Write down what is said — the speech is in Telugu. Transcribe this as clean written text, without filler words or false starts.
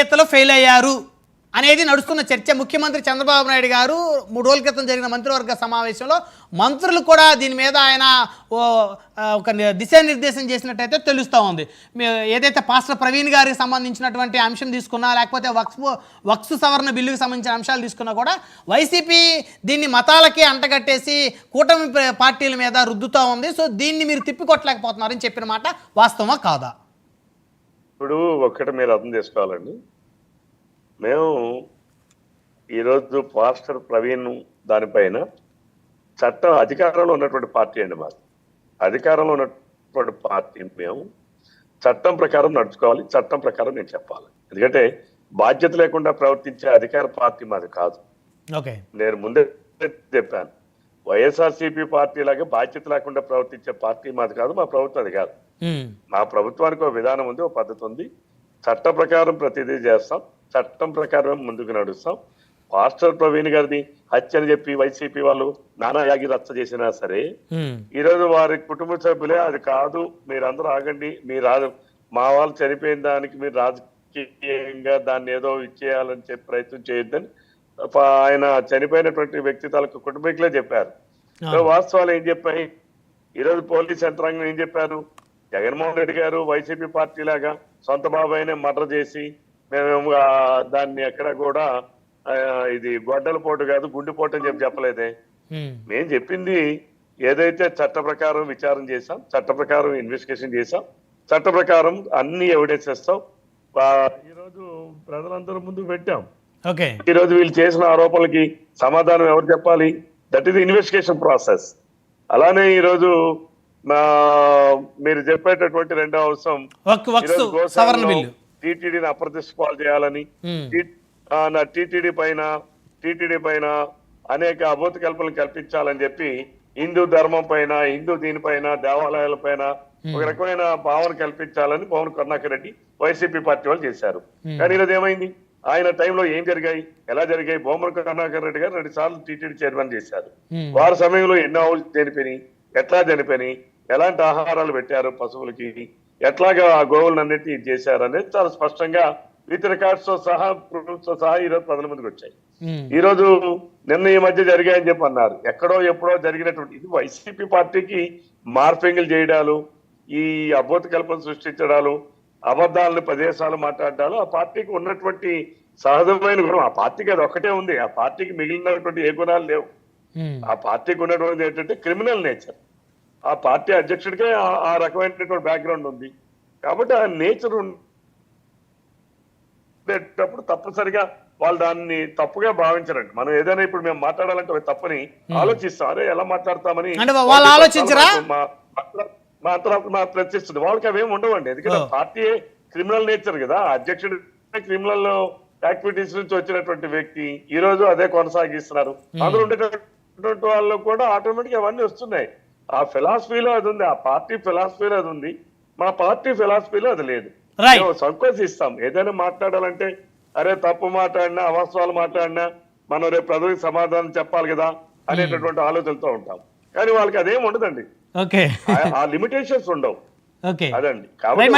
ఎత్తులో ఫెయిల్ అయ్యారు అనేది నడుస్తున్న చర్చ. ముఖ్యమంత్రి చంద్రబాబు నాయుడు గారు 3 రోజుల క్రితం జరిగిన మంత్రివర్గ సమావేశంలో మంత్రులు కూడా దీని మీద ఆయన ఒక దిశానిర్దేశం చేసినట్టయితే తెలుస్తూ ఉంది. ఏదైతే పాస్టర్ ప్రవీణ్ గారికి సంబంధించినటువంటి అంశం తీసుకున్నా, లేకపోతే వక్స్ సవరణ బిల్లుకి సంబంధించిన అంశాలు తీసుకున్నా కూడా వైసీపీ దీన్ని మతాలకి అంటగట్టేసి కూటమి పార్టీల మీద రుద్దుతూ ఉంది. సో దీన్ని మీరు తిప్పికొట్టలేకపోతున్నారని చెప్పిన మాట వాస్తవమా కాదా? ఇప్పుడు ఒక్కటి మీరు అర్థం చేసుకోవాలండి. మేము ఈరోజు పాస్టర్ ప్రవీణ్ దానిపైన చట్టం అధికారంలో ఉన్నటువంటి పార్టీ అండి. మాది అధికారంలో ఉన్నటువంటి పార్టీ. మేము చట్టం ప్రకారం నడుచుకోవాలి, చట్టం ప్రకారం నేను చెప్పాలి. ఎందుకంటే బాధ్యత లేకుండా ప్రవర్తించే అధికార పార్టీ మాది కాదు. నేను ముందే చెప్పాను, వైఎస్ఆర్సీపీ పార్టీ లాగా బాధ్యత లేకుండా ప్రవర్తించే పార్టీ మాది కాదు. మా ప్రభుత్వం అది కాదు. మా ప్రభుత్వానికి ఒక విధానం ఉంది, ఒక పద్ధతి ఉంది. చట్ట ప్రకారం ప్రతిదీ చేస్తాం, చట్టం ప్రకారం ముందుకు నడుస్తాం. పాస్టర్ ప్రవీణ్ గారిని హత్య అని చెప్పి వైసీపీ వాళ్ళు నానాయాగి రచ్చ చేసినా సరే, ఈరోజు వారి కుటుంబ సభ్యులే అది కాదు, మీరందరూ ఆగండి, మీరు మా వాళ్ళు చనిపోయిన దానికి మీరు రాజకీయంగా దాన్ని ఏదో ఇచ్చేయాలని చెప్పి ప్రయత్నం చేయొద్దని ఆయన చనిపోయినటువంటి వ్యక్తి తాలూకు కుటుంబీకులే చెప్పారు. వాస్తవాలు ఏం చెప్పాయి? ఈరోజు పోలీస్ యంత్రాంగం ఏం చెప్పారు? జగన్మోహన్ రెడ్డి గారు వైసీపీ పార్టీ లాగా సొంత బాబాయినే మర్డర్ చేసి మేము దాన్ని ఎక్కడ కూడా ఇది గొడ్డల పోటు కాదు గుండెపోటు అని చెప్పలేదే. మేము చెప్పింది ఏదైతే చట్ట ప్రకారం విచారణ చేసాం, చట్ట ప్రకారం ఇన్వెస్టిగేషన్ చేసాం, చట్ట ప్రకారం అన్ని ఎవిడెన్స్ ఇస్తాం, ఈరోజు ప్రజలందరూ ముందుకు పెట్టాం. ఈరోజు వీళ్ళు చేసిన ఆరోపణలకి సమాధానం ఎవరు చెప్పాలి? That is investigation process. అలానే ఈరోజు మీరు చెప్పేటటువంటి రెండో అంశం టీటీడీని అప్రతిష్ట పాలు చేయాలని, టీటీడీ పైన అనేక అభూత కల్పనలు కల్పించాలని చెప్పి హిందూ ధర్మం పైన, హిందూ దీనిపైన, దేవాలయాల పైన ఒక రకమైన భావన కల్పించాలని పవన్ కరుణాకర్ రెడ్డి వైసీపీ పార్టీ వాళ్ళు చేశారు. కానీ ఈరోజు ఏమైంది? ఆయన టైంలో ఏం జరిగాయి, ఎలా జరిగాయి? భూమన కరుణాకర్ రెడ్డి గారు 2 సార్లు టీటీడీ చైర్మన్ చేశారు. వారి సమయంలో ఎన్నో ఆవులు చనిపోయినాయి, ఎట్లా చనిపోయినాయి, ఎలాంటి ఆహారాలు పెట్టారు పశువులకి, ఎట్లాగా ఆ గోవులన్నిటి ఇది చేశారు అనేది చాలా స్పష్టంగా విత్ రికార్డ్స్ తో సహా, ప్రూఫ్స్ తో సహా ఈరోజు ప్రజల ముందుకు వచ్చాయి. ఈ రోజు నిన్న ఈ మధ్య జరిగాయని చెప్పి అన్నారు. ఎక్కడో ఎప్పుడో జరిగినటువంటి ఇది వైసీపీ పార్టీకి మార్పింగ్లు చేయడాలు, ఈ అభూత కల్పన సృష్టించడాలు, అబద్ధాలను ప్రదేశాలు మాట్లాడాలు ఆ పార్టీకి ఉన్నటువంటి సహజమైన గుణం. ఆ పార్టీకి అది ఒక్కటే ఉంది. ఆ పార్టీకి మిగిలినటువంటి ఏ గుణాలు లేవు. ఆ పార్టీకి ఉన్నటువంటి ఏంటంటే క్రిమినల్ నేచర్. ఆ పార్టీ అధ్యక్షుడికే ఆ రకమైనటువంటి బ్యాక్గ్రౌండ్ ఉంది. కాబట్టి ఆ నేచర్ ఉండేటప్పుడు తప్పనిసరిగా వాళ్ళు దాన్ని తప్పుగా భావించరండి. మనం ఏదైనా ఇప్పుడు మేము మాట్లాడాలంటే ఒక తప్పని ఆలోచిస్తాం. అదే ఎలా మాట్లాడతామని ప్రశ్నిస్తుంది. వాళ్ళకి అవేమి ఉండవండి. ఎందుకంటే పార్టీ క్రిమినల్ నేచర్ కదా. అధ్యక్షుడు క్రిమినల్ యాక్టివిటీస్ నుంచి వచ్చినటువంటి వ్యక్తి ఈ రోజు అదే కొనసాగిస్తున్నారు. అందులో ఉండేటటువంటి వాళ్ళు కూడా ఆటోమేటిక్ అవన్నీ వస్తున్నాయి. ఆ ఫిలాసఫీలో అది ఉంది, ఆ పార్టీ ఫిలాసఫీలో అది ఉంది. మా పార్టీ ఫిలాసఫీలో అది లేదు. సంకోచిస్తాం ఏదైనా మాట్లాడాలంటే, అరే తప్పు మాట్లాడినా, అవాస్తవాలు మాట్లాడినా మనం రేపు ప్రజలకు సమాధానం చెప్పాలి కదా అనేటటువంటి ఆలోచనతో ఉంటాం. కానీ వాళ్ళకి అదేం ఉండదండి. ఆ లిమిటేషన్స్ ఉండవు. అదండి. కాబట్టి